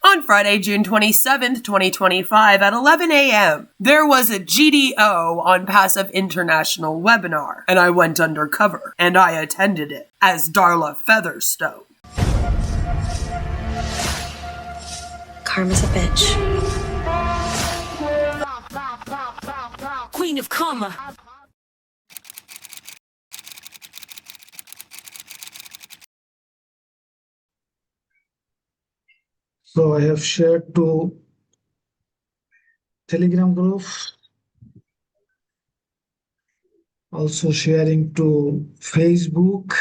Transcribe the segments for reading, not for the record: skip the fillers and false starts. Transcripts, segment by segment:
On Friday, June 27th, 2025 at 11 a.m., there was a GDO ONPASSIVE International webinar, and I went undercover, and I attended it as Darla Featherstone. Karma's a bitch. Queen of Karma. So I have shared to Telegram group, also sharing to Facebook,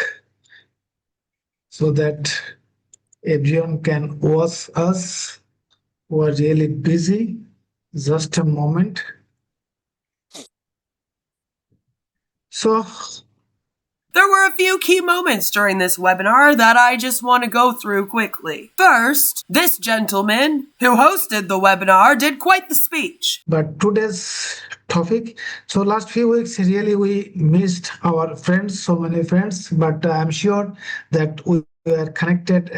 so that everyone can watch us who are really busy. Just a moment. So there were a few key moments during this webinar that I just want to go through quickly. First, this gentleman who hosted the webinar did quite the speech. But today's topic, so last few weeks really we missed our friends, so many friends, but I'm sure that we are connected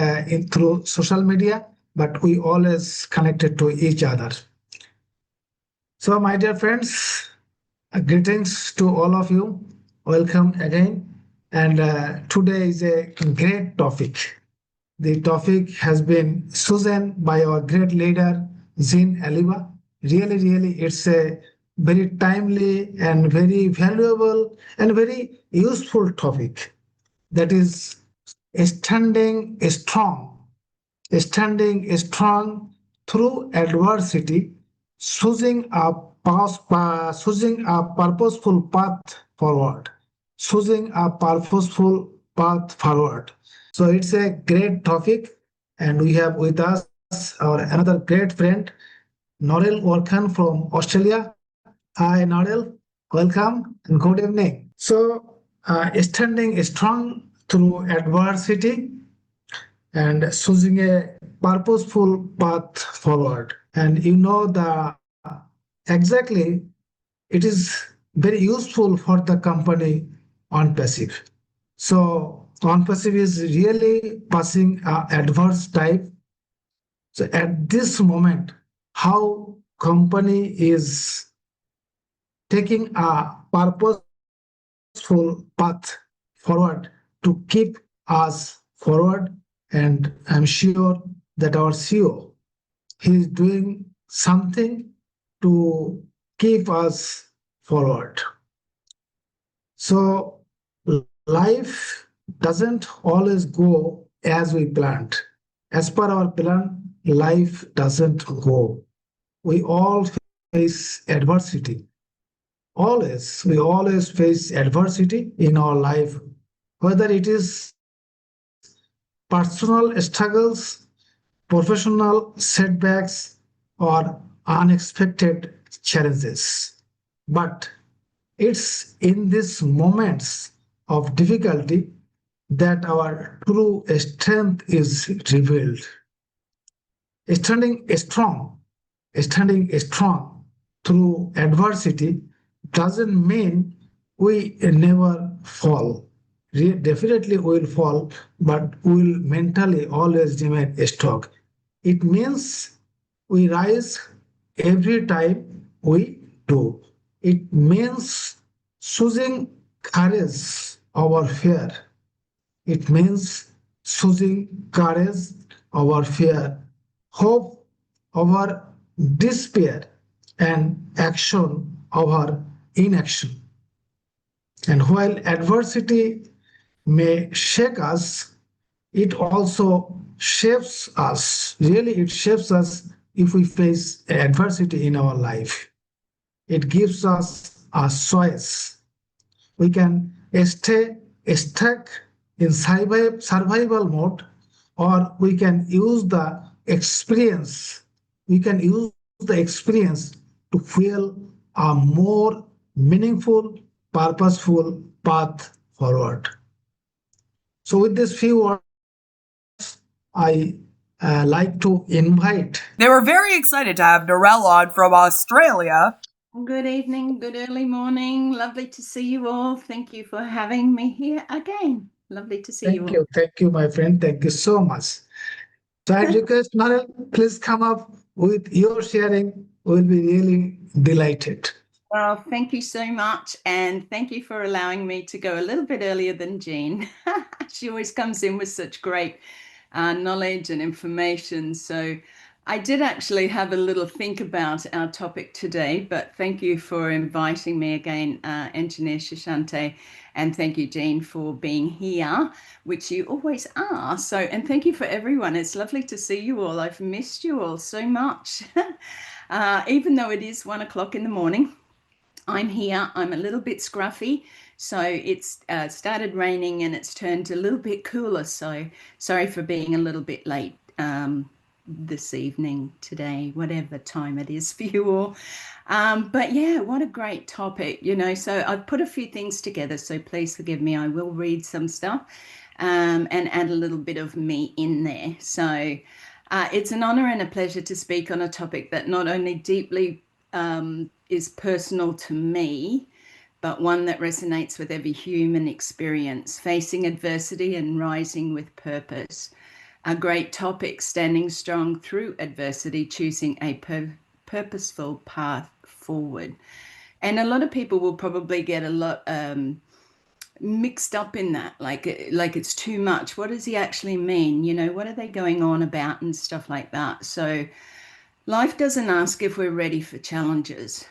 through social media, but we always connected to each other. So my dear friends, greetings to all of you. Welcome again. And today is a great topic. The topic has been chosen by our great leader, Jean Aliva. Really, it's a very timely and very valuable and very useful topic. That is standing strong through adversity, choosing a purposeful path forward. Choosing a purposeful path forward. So it's a great topic, and we have with us our another great friend, Norel Orkhan from Australia. Hi, Norel. Welcome and good evening. So, standing strong through adversity and choosing a purposeful path forward. And you know the exactly it is very useful for the company ONPASSIVE. So ONPASSIVE is really passing adverse type. So at this moment, how company is taking a purposeful path forward to keep us forward, and I'm sure that our CEO, he is doing something to keep us forward. So life doesn't always go as we planned. As per our plan, life doesn't go. We all face adversity. We always face adversity in our life, whether it is personal struggles, professional setbacks, or unexpected challenges. But it's in these moments of difficulty that our true strength is revealed. Standing strong, standing strong through adversity doesn't mean we never fall. Definitely we will fall, but we will mentally always remain strong. It means we rise every time we do. It means choosing courage over fear. It means choosing courage over fear, hope over despair, and action over inaction. And while adversity may shake us, it also shapes us. Really, it shapes us if we face adversity in our life. It gives us a choice. We can stay stuck in survival mode, or we can use the experience. We can use the experience to fuel a more meaningful, purposeful path forward. So, with these few words, I like to invite. They were very excited to have Narelle on from Australia. Good evening, good early morning. Lovely to see you all. Thank you for having me here again. Lovely to see you all. Thank you, my friend. Thank you so much. So I request Narel, please come up with your sharing. We'll be really delighted. Well, thank you so much. And thank you for allowing me to go a little bit earlier than Jean. She always comes in with such great knowledge and information. So I did actually have a little think about our topic today, but thank you for inviting me again, Engineer Shashante. And thank you, Jean, for being here, which you always are. So, and thank you for everyone. It's lovely to see you all. I've missed you all so much. Even though it is 1 o'clock in the morning, I'm here. I'm a little bit scruffy. So it's started raining and it's turned a little bit cooler. So sorry for being a little bit late this evening, today, whatever time it is for you all. But yeah, what a great topic, you know. So I've put a few things together. So please forgive me. I will read some stuff and add a little bit of me in there. So it's an honor and a pleasure to speak on a topic that not only deeply is personal to me, but one that resonates with every human experience, facing adversity and rising with purpose. A great topic, standing strong through adversity, choosing a purposeful path forward. And a lot of people will probably get a lot mixed up in that, like it's too much. What does he actually mean? You know, what are they going on about and stuff like that? So life doesn't ask if we're ready for challenges.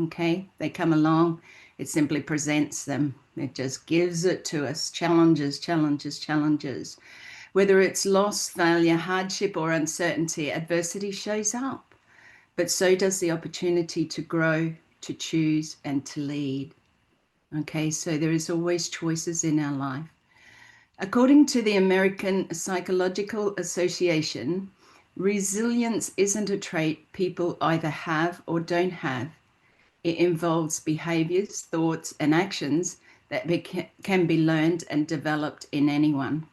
Okay, they come along, it simply presents them. It just gives it to us. Challenges, challenges, challenges. Whether it's loss, failure, hardship, or uncertainty, adversity shows up. But so does the opportunity to grow, to choose, and to lead. Okay, so there is always choices in our life. According to the American Psychological Association, resilience isn't a trait people either have or don't have. It involves behaviors, thoughts, and actions that can be learned and developed in anyone.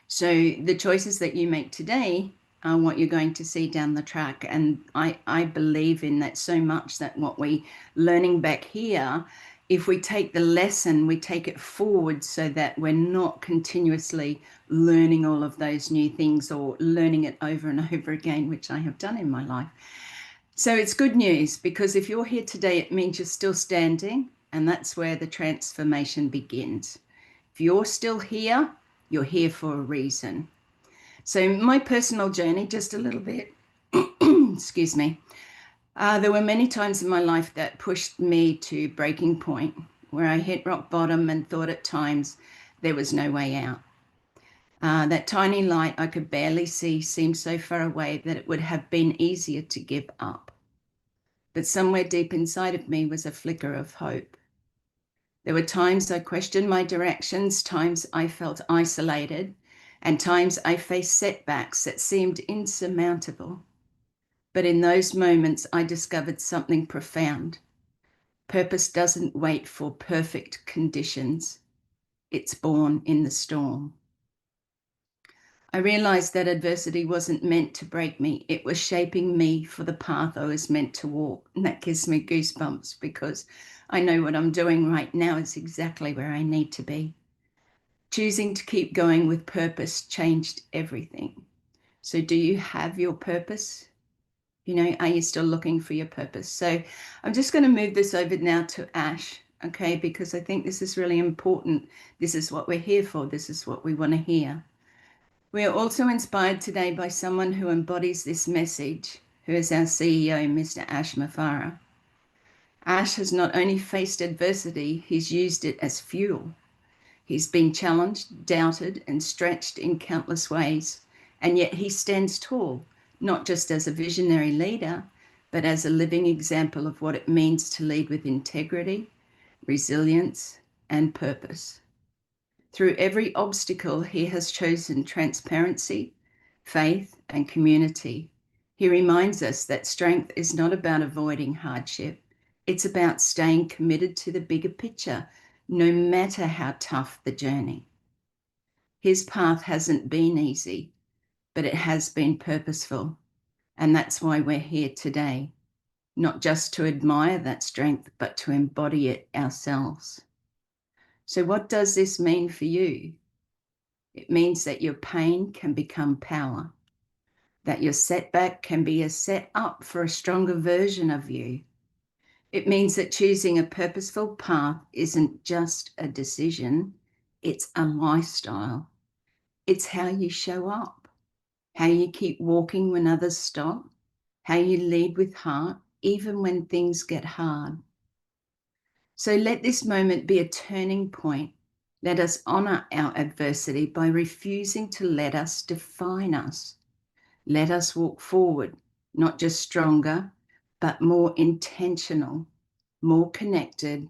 So the choices that you make today are what you're going to see down the track. And I believe in that so much that what we're learning back here, if we take the lesson, we take it forward so that we're not continuously learning all of those new things or learning it over and over again, which I have done in my life. So it's good news, because if you're here today, it means you're still standing, and that's where the transformation begins. If you're still here, you're here for a reason. So my personal journey, just a little bit, excuse me. There were many times in my life that pushed me to breaking point, where I hit rock bottom and thought at times there was no way out. That tiny light I could barely see seemed so far away that it would have been easier to give up. But somewhere deep inside of me was a flicker of hope. There were times I questioned my directions, times I felt isolated, and times I faced setbacks that seemed insurmountable. But in those moments, I discovered something profound. Purpose doesn't wait for perfect conditions. It's born in the storm. I realized that adversity wasn't meant to break me. It was shaping me for the path I was meant to walk. And that gives me goosebumps, because I know what I'm doing right now is exactly where I need to be. Choosing to keep going with purpose changed everything. So do you have your purpose? You know, are you still looking for your purpose? So I'm just going to move this over now to Ash, okay, because I think this is really important. This is what we're here for. This is what we want to hear. We are also inspired today by someone who embodies this message, who is our CEO, Mr. Ash Mafara. Ash has not only faced adversity, he's used it as fuel. He's been challenged, doubted, and stretched in countless ways, and yet he stands tall, not just as a visionary leader, but as a living example of what it means to lead with integrity, resilience, and purpose. Through every obstacle, he has chosen transparency, faith, and community. He reminds us that strength is not about avoiding hardship. It's about staying committed to the bigger picture, no matter how tough the journey. His path hasn't been easy, but it has been purposeful. And that's why we're here today, not just to admire that strength, but to embody it ourselves. So what does this mean for you? It means that your pain can become power, that your setback can be a set up for a stronger version of you. It means that choosing a purposeful path isn't just a decision, it's a lifestyle. It's how you show up, how you keep walking when others stop, how you lead with heart, even when things get hard. So let this moment be a turning point. Let us honor our adversity by refusing to let us define us. Let us walk forward, not just stronger, but more intentional, more connected,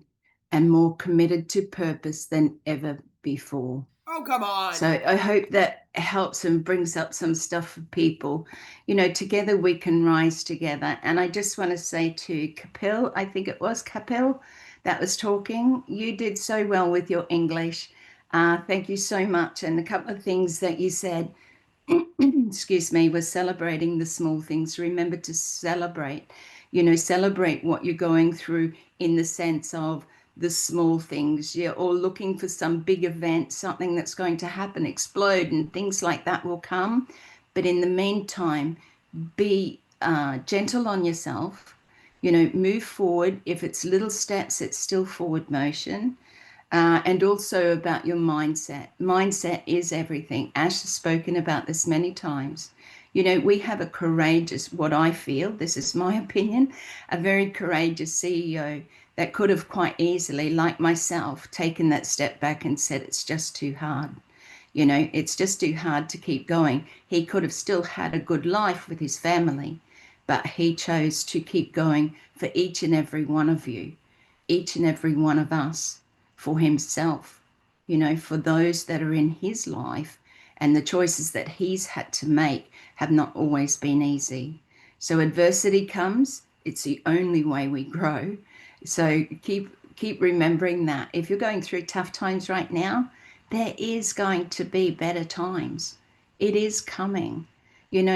and more committed to purpose than ever before. Oh, come on. So I hope that helps and brings up some stuff for people. You know, together we can rise together. And I just want to say to Kapil, I think it was Kapil that was talking, you did so well with your English. Thank you so much. And a couple of things that you said, excuse me, was celebrating the small things. Remember to celebrate, celebrate what you're going through in the sense of the small things. You're all looking for some big event, something that's going to happen, explode, and things like that will come. But in the meantime, be gentle on yourself, move forward. If it's little steps, it's still forward motion. And also about your mindset. Mindset is everything. Ash has spoken about this many times. We have a courageous, what I feel, this is my opinion, a very courageous CEO that could have quite easily, like myself, taken that step back and said, it's just too hard. It's just too hard to keep going. He could have still had a good life with his family, but he chose to keep going for each and every one of you, each and every one of us, for himself, for those that are in his life. And the choices that he's had to make have not always been easy. So adversity comes, it's the only way we grow. So keep remembering that. If you're going through tough times right now, there is going to be better times. It is coming,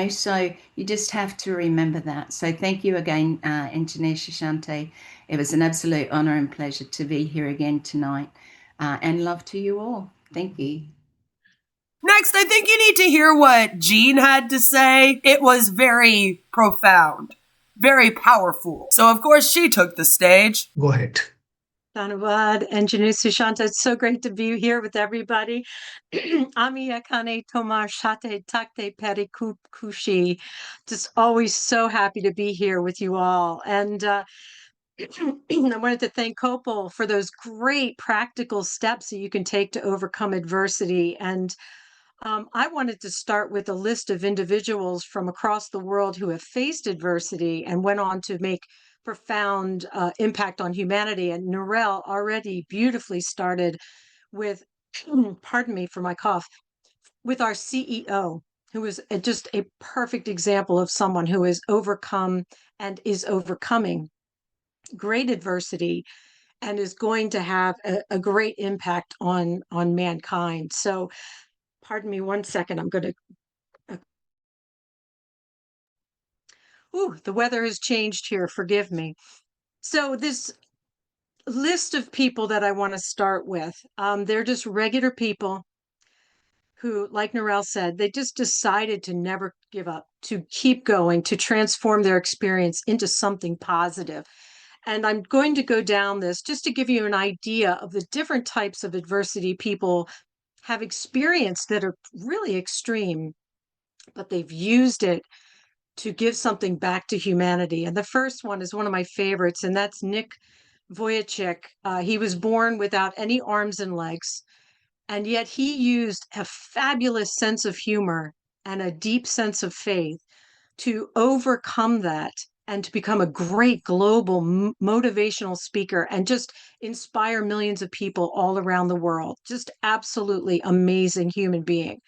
so you just have to remember that. So thank you again, Engineer Shashante. It was an absolute honor and pleasure to be here again tonight. And love to you all. Thank you. Next, I think you need to hear what Jean had to say. It was very profound, very powerful. So, of course, she took the stage. Go ahead. Dhanavad, Engineer Sushanta, it's so great to be here with everybody. Ami Akane Tomar Shate Takte Perikup Kushi. Just always so happy to be here with you all. And I wanted to thank Kopal for those great practical steps that you can take to overcome adversity. And I wanted to start with a list of individuals from across the world who have faced adversity and went on to make profound impact on humanity. And Narelle already beautifully started with, pardon me for my cough, with our CEO, who is just a perfect example of someone who has overcome and is overcoming great adversity and is going to have a great impact on mankind. So pardon me one second. I'm going to. Ooh, the weather has changed here. Forgive me. So this list of people that I want to start with, they're just regular people who, like Narelle said, they just decided to never give up, to keep going, to transform their experience into something positive. And I'm going to go down this just to give you an idea of the different types of adversity people have experienced that are really extreme, but they've used it to give something back to humanity. And the first one is one of my favorites, and that's Nick Vujicic. He was born without any arms and legs, and yet he used a fabulous sense of humor and a deep sense of faith to overcome that and to become a great global motivational speaker and just inspire millions of people all around the world. Just absolutely amazing human being.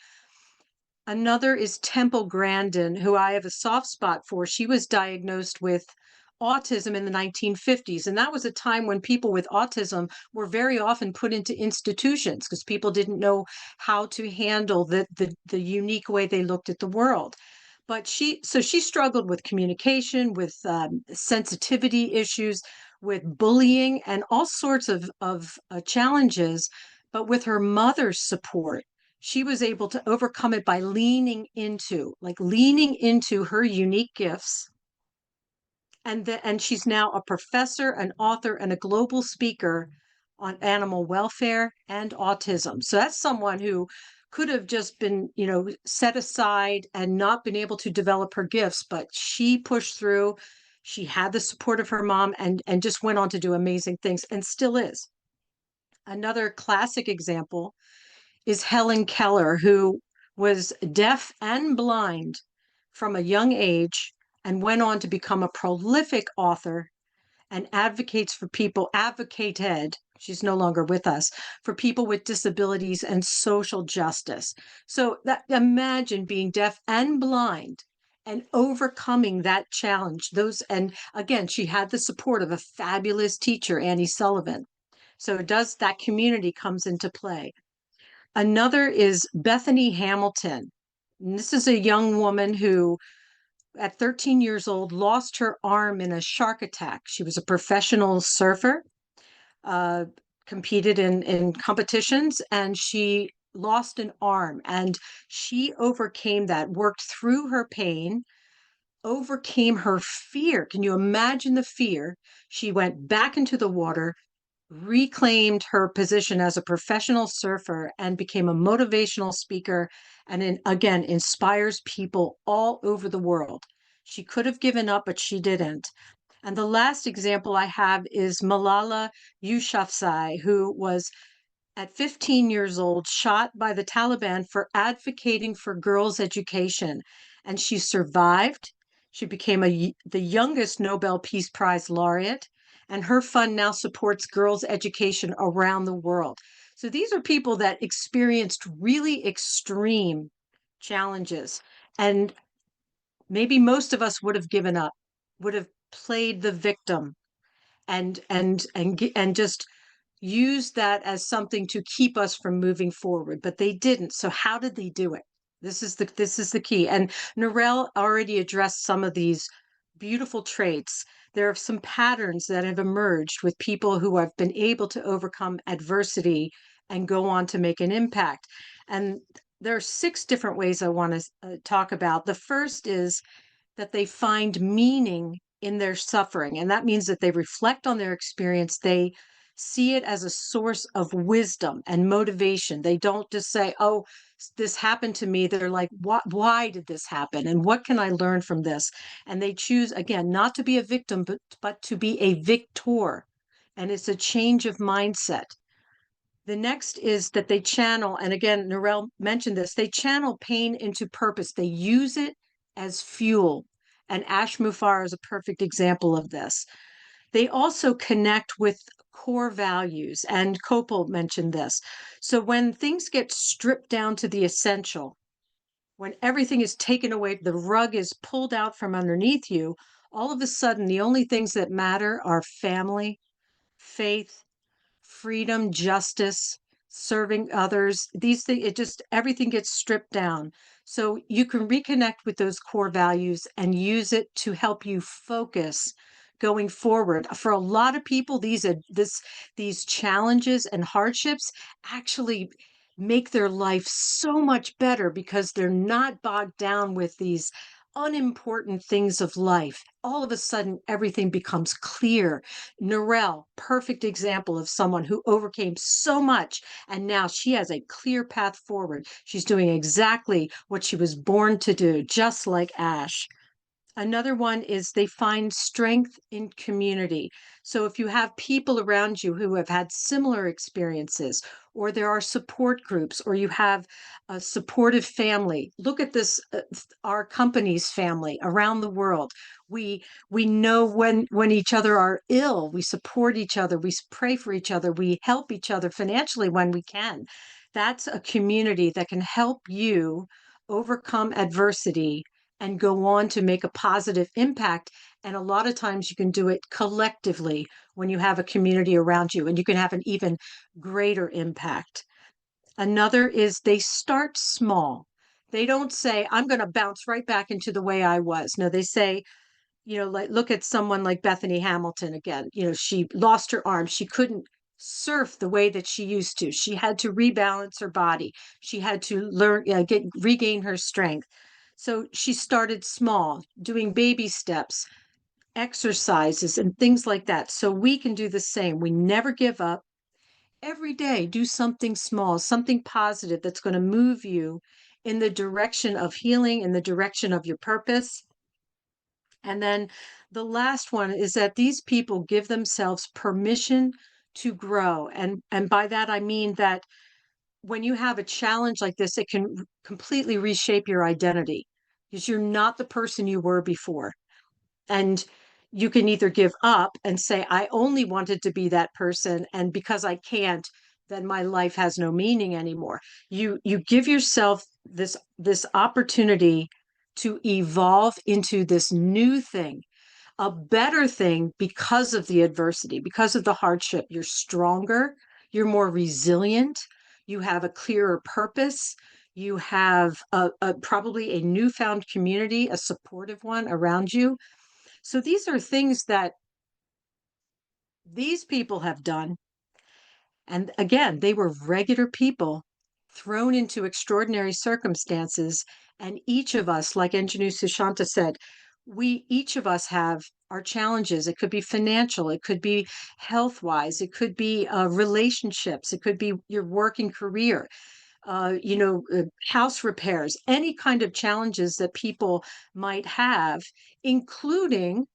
Another is Temple Grandin, who I have a soft spot for. She was diagnosed with autism in the 1950s. And that was a time when people with autism were very often put into institutions because people didn't know how to handle the unique way they looked at the world. But she struggled with communication, with sensitivity issues, with bullying, and all sorts of challenges. But with her mother's support, she was able to overcome it by leaning into her unique gifts. And she's now a professor, an author, and a global speaker on animal welfare and autism. So that's someone who could have just been, set aside and not been able to develop her gifts, but she pushed through. She had the support of her mom and just went on to do amazing things and still is. Another classic example is Helen Keller, who was deaf and blind from a young age and went on to become a prolific author and advocated, she's no longer with us, for people with disabilities and social justice. So imagine being deaf and blind and overcoming that challenge. And again, she had the support of a fabulous teacher, Annie Sullivan. So that community comes into play. Another is Bethany Hamilton. And this is a young woman who, at 13 years old, lost her arm in a shark attack. She was a professional surfer, competed in competitions, and she lost an arm. And she overcame that, worked through her pain, overcame her fear. Can you imagine the fear? She went back into the water, reclaimed her position as a professional surfer, and became a motivational speaker, and again inspires people all over the world. She could have given up, but she didn't. And the last example I have is Malala Yousafzai, who was at 15 years old shot by the Taliban for advocating for girls' education, and she survived. She became the youngest Nobel Peace Prize laureate, and her fund now supports girls' education around the world. So these are people that experienced really extreme challenges, and maybe most of us would have given up, would have played the victim, and just use that as something to keep us from moving forward, but they didn't. So how did they do it? This is the key. And Narelle already addressed some of these beautiful traits. There are some patterns that have emerged with people who have been able to overcome adversity and go on to make an impact. And there are 6 different ways I want to talk about. The first is that they find meaning in their suffering. And that means that they reflect on their experience. They see it as a source of wisdom and motivation. They don't just say, oh, this happened to me. They're like, why did this happen? And what can I learn from this? And they choose, again, not to be a victim, but to be a victor. And it's a change of mindset. The next is that they channel, and again, Narelle mentioned this, they channel pain into purpose. They use it as fuel. And Ash Mufar is a perfect example of this. They also connect with core values, and Copel mentioned this. So when things get stripped down to the essential, when everything is taken away, the rug is pulled out from underneath you, all of a sudden, the only things that matter are family, faith, freedom, justice, serving others. These things, everything gets stripped down. So you can reconnect with those core values and use it to help you focus going forward. For a lot of people, these challenges and hardships actually make their life so much better because they're not bogged down with these unimportant things of life. All of a sudden, everything becomes clear. Narelle, perfect example of someone who overcame so much, and now she has a clear path forward. She's doing exactly what she was born to do, just like Ash. Another one is they find strength in community. So if you have people around you who have had similar experiences, or there are support groups, or you have a supportive family, look at this, our company's family around the world. We know when each other are ill, we support each other, we pray for each other, we help each other financially when we can. That's a community that can help you overcome adversity and go on to make a positive impact. And a lot of times you can do it collectively when you have a community around you, and you can have an even greater impact. Another is they start small. They don't say, I'm going to bounce right back into the way I was. No, they say, like look at someone like Bethany Hamilton again. She lost her arm. She couldn't surf the way that she used to. She had to rebalance her body. She had to learn, regain her strength. So she started small, doing baby steps, exercises, and things like that. So we can do the same. We never give up. Every day, do something small, something positive that's going to move you in the direction of healing, in the direction of your purpose. And then the last one is that these people give themselves permission to grow. And by that, I mean that when you have a challenge like this, it can completely reshape your identity because you're not the person you were before. And you can either give up and say, I only wanted to be that person. And because I can't, then my life has no meaning anymore. You give yourself this opportunity to evolve into this new thing, a better thing because of the adversity, because of the hardship. You're stronger, you're more resilient, you have a clearer purpose, you have probably a newfound community, a supportive one around you. So these are things that these people have done. And again, they were regular people thrown into extraordinary circumstances. And each of us, like Engineer Sushanta said, each of us have our challenges. It could be financial, it could be health wise, it could be relationships, it could be your working career, house repairs, any kind of challenges that people might have, including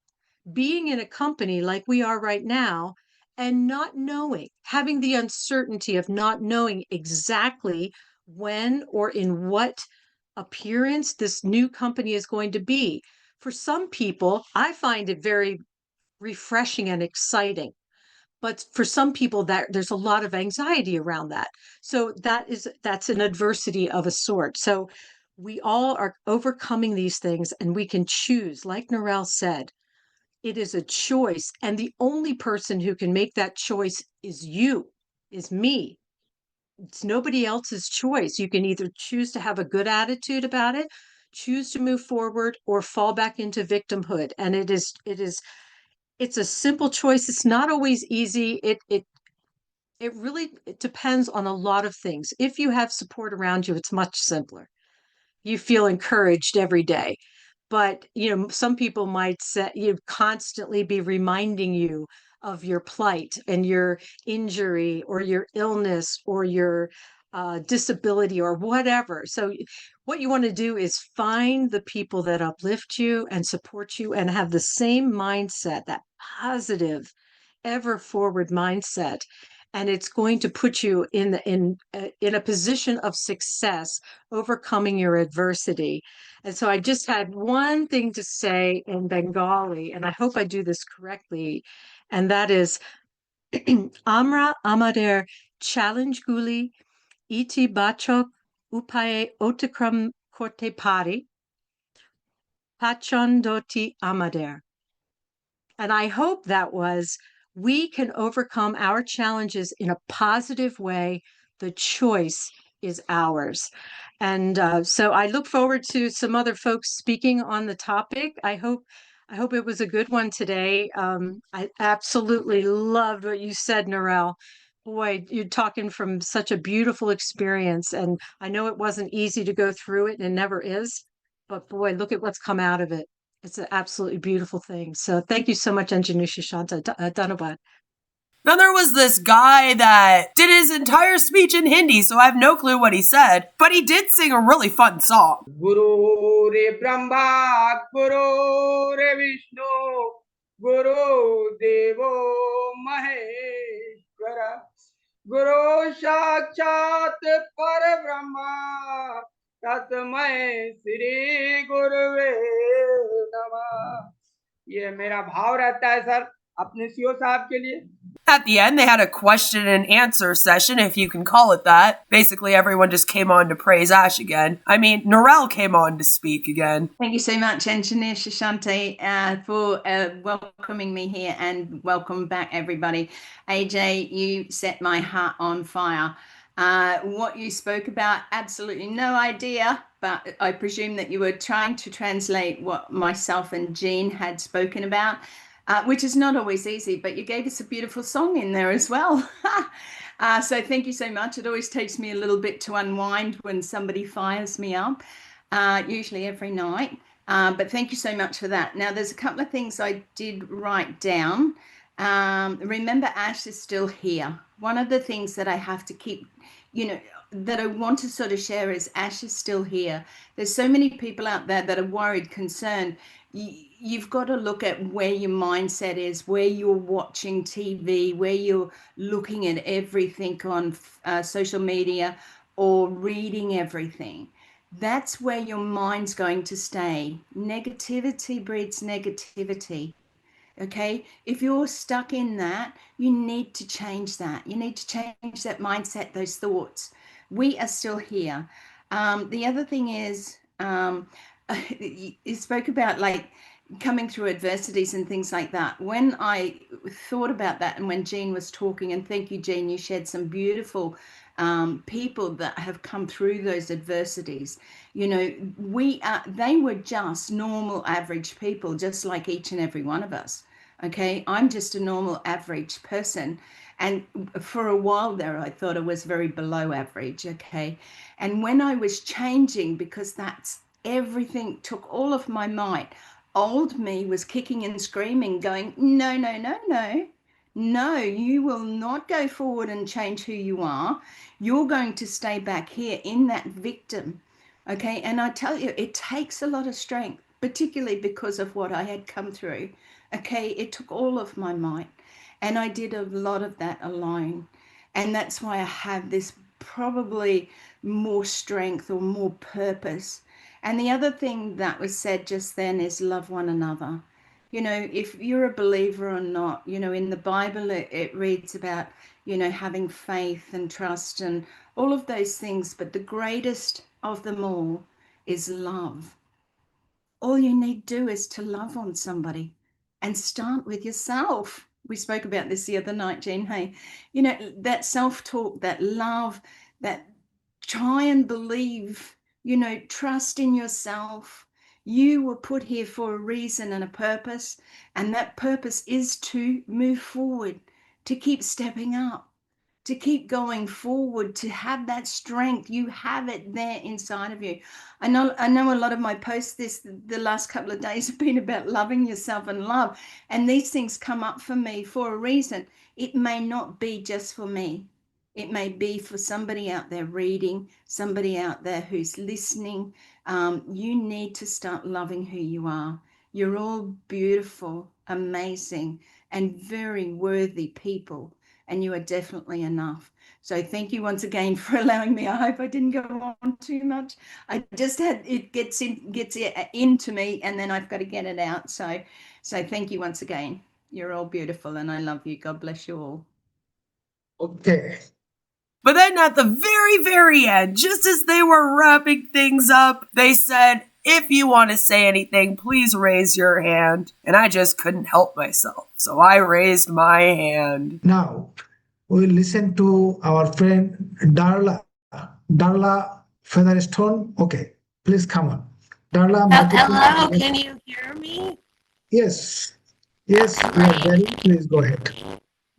being in a company like we are right now and not knowing, having the uncertainty of not knowing exactly when or in what appearance this new company is going to be. For some people, I find it very refreshing and exciting. But for some people that there's a lot of anxiety around that. So that's an adversity of a sort. So we all are overcoming these things and we can choose, like Norel said, it is a choice. And the only person who can make that choice is you, is me. It's nobody else's choice. You can either choose to have a good attitude about it, choose to move forward, or fall back into victimhood. And it's a simple choice. It's not always easy. It really it depends on a lot of things. If you have support around you, it's much simpler. You feel encouraged every day. But, some people might say you constantly be reminding you of your plight and your injury or your illness or your disability or whatever. So what you want to do is find the people that uplift you and support you and have the same mindset, that positive, ever forward mindset. And it's going to put you in a position of success, overcoming your adversity. And so I just had one thing to say in Bengali, and I hope I do this correctly, and that is Amra Amader challenge guli iti bachok upaye otikram korte pari pachondoti amader. And I hope that was we can overcome our challenges in a positive way. The choice is ours. And so I look forward to some other folks speaking on the topic. I hope it was a good one today. I absolutely loved what you said, Narelle. Boy, you're talking from such a beautiful experience. And I know it wasn't easy to go through it, and it never is. But boy, look at what's come out of it. It's an absolutely beautiful thing. So thank you so much, Engineer Shishanta Dhanabad. Then there was this guy that did his entire speech in Hindi, so I have no clue what he said, but he did sing a really fun song. Guru Re Brahma, Guru Re Vishnu, Guru Devo Maheshwara, Guru Sakshat Parabrahma, Tasmai Shri Guruve Namah. ये मेरा भाव रहता है sir अपने CO साहब के लिए. At the end, they had a question and answer session, if you can call it that. Basically, everyone just came on to praise Ash again. I mean, Norelle came on to speak again. Thank you so much, Engineer Shishante, for welcoming me here, and welcome back, everybody. AJ, you set my heart on fire. What you spoke about, absolutely no idea, but I presume that you were trying to translate what myself and Jean had spoken about. which is not always easy, but you gave us a beautiful song in there as well. So thank you so much. It always takes me a little bit to unwind when somebody fires me up, usually every night. But thank you so much for that. Now, there's a couple of things I did write down. Remember, Ash is still here. One of the things that I have to keep, that I want to sort of share is Ash is still here. There's so many people out there that are worried, concerned. You've got to look at where your mindset is, where you're watching TV, where you're looking at everything on social media or reading everything. That's where your mind's going to stay. Negativity breeds negativity. Okay, if you're stuck in that, you need to change that. You need to change that mindset, those thoughts. We are still here. The other thing is, you spoke about like coming through adversities and things like that. When I thought about that, and when Jean was talking, and thank you, Jean, you shared some beautiful people that have come through those adversities. They were just normal, average people, just like each and every one of us. Okay, I'm just a normal, average person. And for a while there, I thought I was very below average. Okay. And when I was changing, because that's everything took all of my might, old me was kicking and screaming, going, no, no, no, no. No, you will not go forward and change who you are. You're going to stay back here in that victim. Okay. And I tell you, it takes a lot of strength, particularly because of what I had come through. Okay. It took all of my might. And I did a lot of that alone. And that's why I have this probably more strength or more purpose. And the other thing that was said just then is love one another. If you're a believer or not, in the Bible, it reads about, having faith and trust and all of those things. But the greatest of them all is love. All you need to do is to love on somebody and start with yourself. We spoke about this the other night, Jean. Hey, that self-talk, that love, that try and believe, trust in yourself. You were put here for a reason and a purpose, and that purpose is to move forward, to keep stepping up, to keep going forward, to have that strength. You have it there inside of you. I know a lot of my posts the last couple of days have been about loving yourself and love. And these things come up for me for a reason. It may not be just for me. It may be for somebody out there reading, somebody out there who's listening. You need to start loving who you are. You're all beautiful, amazing, and very worthy people. And you are definitely enough. So thank you once again for allowing me. I hope I didn't go on too much. I just had it gets into me, and then I've got to get it out. So thank you once again. You're all beautiful, and I love you. God bless you all. Okay. But then at the very, very end, just as they were wrapping things up, they said, if you want to say anything, please raise your hand. And I just couldn't help myself. So I raised my hand. Now, we'll listen to our friend Darla. Darla Featherstone. Okay, please come on. Darla, Hello, can you hear me? Yes. Yes, we are ready. Please go ahead.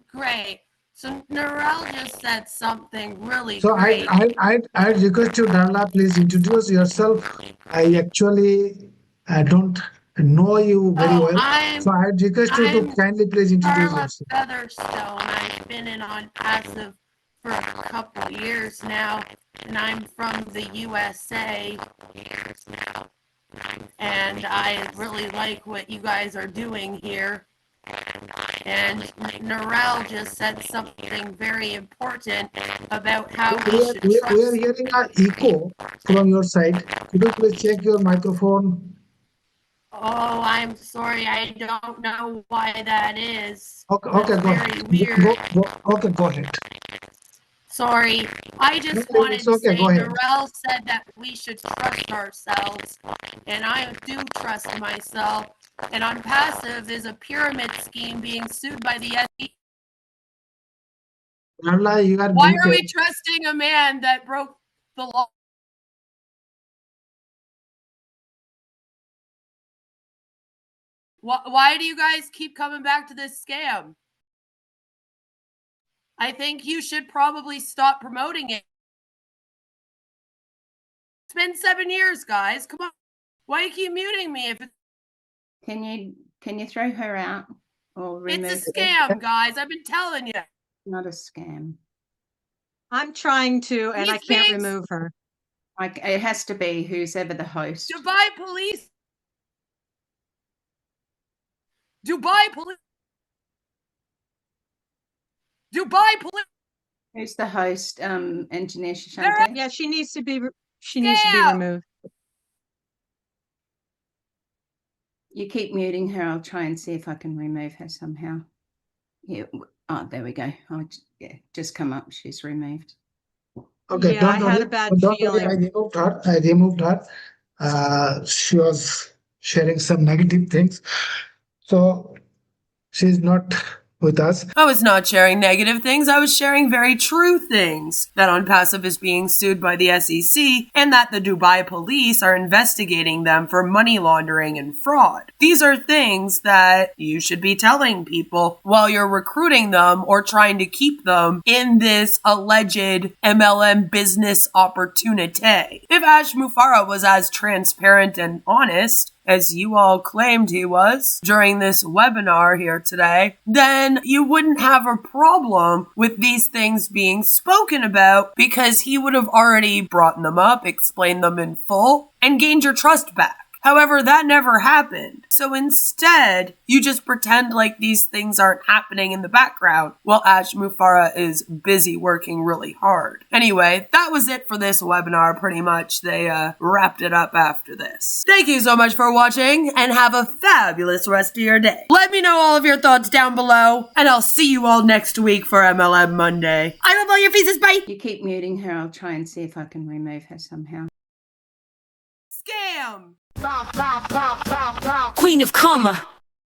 Great. So Narelle just said something really So great. I request you, Darla, please introduce yourself. I actually don't know you very well. So I request you to I'm kindly please introduce Darla yourself. Featherstone. I've been in ONPASSIVE for a couple years now, and I'm from the USA. And I really like what you guys are doing here. And Narelle just said something very important about how we should trust. We are hearing an echo from your side. Could you please check your microphone? Oh, I'm sorry. I don't know why that is. Okay, That's go very ahead. weird. Okay, go ahead. Sorry. I just No, wanted it's to okay. say Go ahead. Narelle said that we should trust ourselves, and I do trust myself. And ONPASSIVE is a pyramid scheme being sued by the SEC. Darla, you are Why muted. are we trusting a man that broke the law? Why do you guys keep coming back to this scam? I think you should probably stop promoting it. It's been 7 years, guys. Come on. Why do you keep muting me if it's... Can you throw her out or remove It's a scam, guys. I've been telling you. Not a scam. I'm trying to, and I can't remove her. Like, it has to be who's ever the host. Dubai police. Dubai police. Dubai police. Who's the host? Engineer Shashante? Yeah, she needs to be removed. You keep muting her. I'll try and see if I can remove her somehow. Yeah. Oh, there we go. Just come up. She's removed. Okay, Yeah, I had a bad feeling. I removed her. She was sharing some negative things. So she's not with us. I was not sharing negative things. I was sharing very true things. That ONPASSIVE is being sued by the SEC and that the Dubai police are investigating them for money laundering and fraud. These are things that you should be telling people while you're recruiting them or trying to keep them in this alleged MLM business opportunity. If Ash Mufareh was as transparent and honest as you all claimed he was during this webinar here today, then you wouldn't have a problem with these things being spoken about because he would have already brought them up, explained them in full, and gained your trust back. However, that never happened. So instead, you just pretend like these things aren't happening in the background while Ash Mufareh is busy working really hard. Anyway, that was it for this webinar pretty much. They wrapped it up after this. Thank you so much for watching and have a fabulous rest of your day. Let me know all of your thoughts down below and I'll see you all next week for MLM Monday. I love all your faces, bye! You keep muting her. I'll try and see if I can remove her somehow. Scam! Queen of Karma.